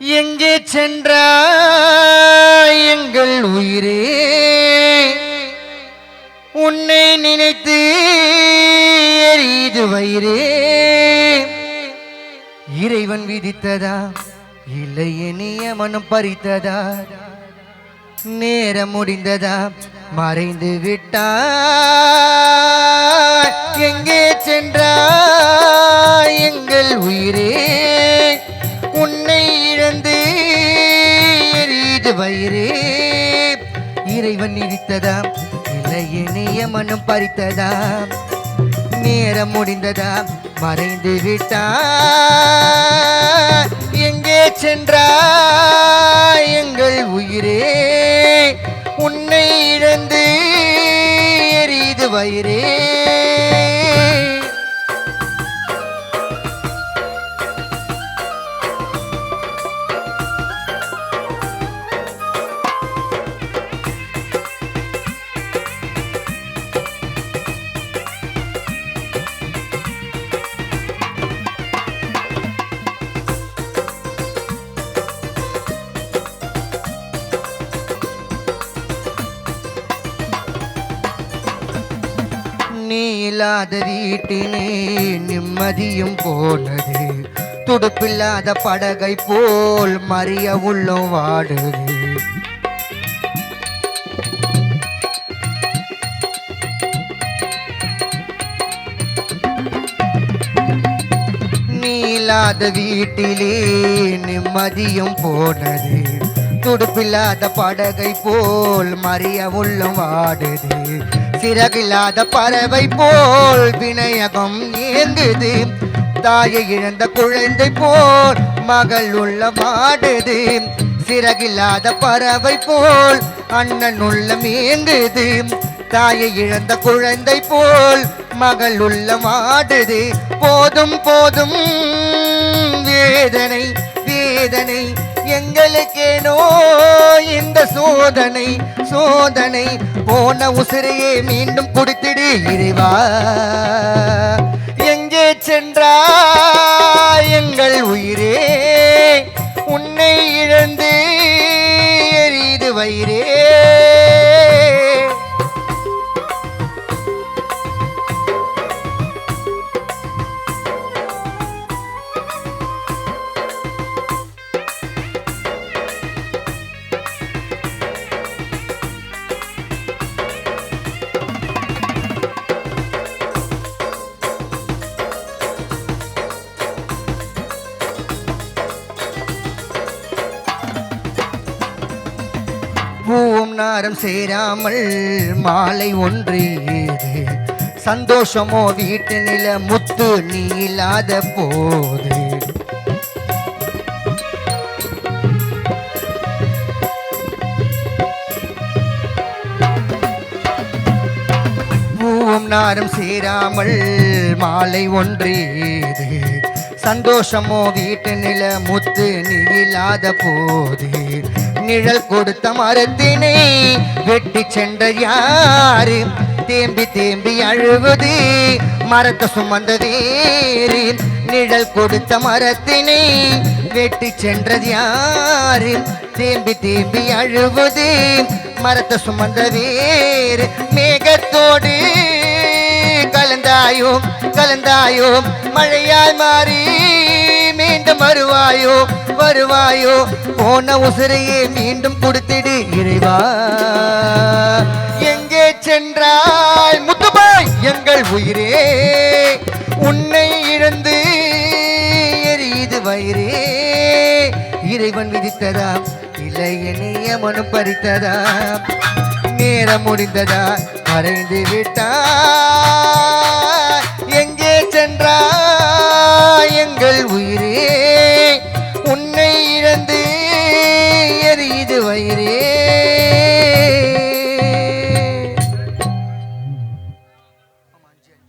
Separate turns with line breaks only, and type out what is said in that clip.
எங்கே சென்றாய் எங்கள் உயிரே, உன்னை நினைத்து எரியுது வயிறே. இறைவன் விதித்ததா இல்லை இனிய மனம் பறித்ததா, நேரம் முடிந்ததா மறைந்து விட்டாய். எங்கே சென்றாய் எங்கள் உயிரே, உன்னை இழந்து எரியுது வயிறே. இறைவன் விதித்ததா இல்லை இனிய மனம் பறித்ததா, நேரம் முடிந்ததா மறைந்து விட்டாய். எங்கே சென்றாய் எங்கள் உயிரே, உன்னை இழந்து எரியுது வயிறே. நீ இல்லாத வீட்டினே நிம்மதியும் போனது, துடுப்பில்லாத படகை போல் மறிய உள்ளம் வாடுது. நீ இல்லாத வீட்டிலே நிம்மதியும் போனது, துடுப்பில்லாத படகை போல் மறிய உள்ளம் வாடுது. சிறகில்லாத பறவை போல் வினயகம் ஏங்குது, தாயை இழந்த குழந்தை போல் மகள் உள்ள மாடுது. சிறகில்லாத பறவை போல் அண்ணன் உள்ள மேங்குது, தாயை இழந்த குழந்தை போல் மகள் உள்ள மாடுது. போதும் போதும் வேதனை வேதனை, எங்களுக்கேனோ இந்த சோதனை சோதனை. போன உசிரையே மீண்டும் கொடுத்திடு இறைவா. எங்கே சென்றாய் எங்கள் உயிரே, உன்னை இழந்து எரியுது வயிறே. பூவும் நாரம் சேராமல் மாலை ஒன்று ஏது, சந்தோஷமோ வீட்டு நில முத்து நீ இல்லாத போது. பூவும் நாரம் சேராமல் மாலை ஒன்று ஏது, சந்தோஷமோ வீட்டு நில முத்து நீ இல்லாத போது. நிழல் கொடுத்த மரத்தினை வெட்டி சென்ற யாரு, தேம்பி தேம்பி அழுவது மரத்தை சுமந்த வேறு. நிழல் கொடுத்த மரத்தினை வெட்டி சென்றது யாரு, தேம்பி தேம்பி அழுவது மரத்தை சுமந்த வேறு. மேகத்தோடு கலந்தாயோ கலந்தாயோ, மழையாய் மாறி மீண்டும் வருவாயோ வருவாயோ. போன உசிரையே மீண்டும் கொடுத்திடு இறைவா. எங்கே சென்றாய் முத்துபாய் எங்கள் உயிரே, உன்னை இழந்து எரியுது வயிறே. இறைவன் விதித்ததா இல்லை இனிய மனம் பறித்ததா, நேரம் முடிந்ததா மறைந்து விட்டாய்.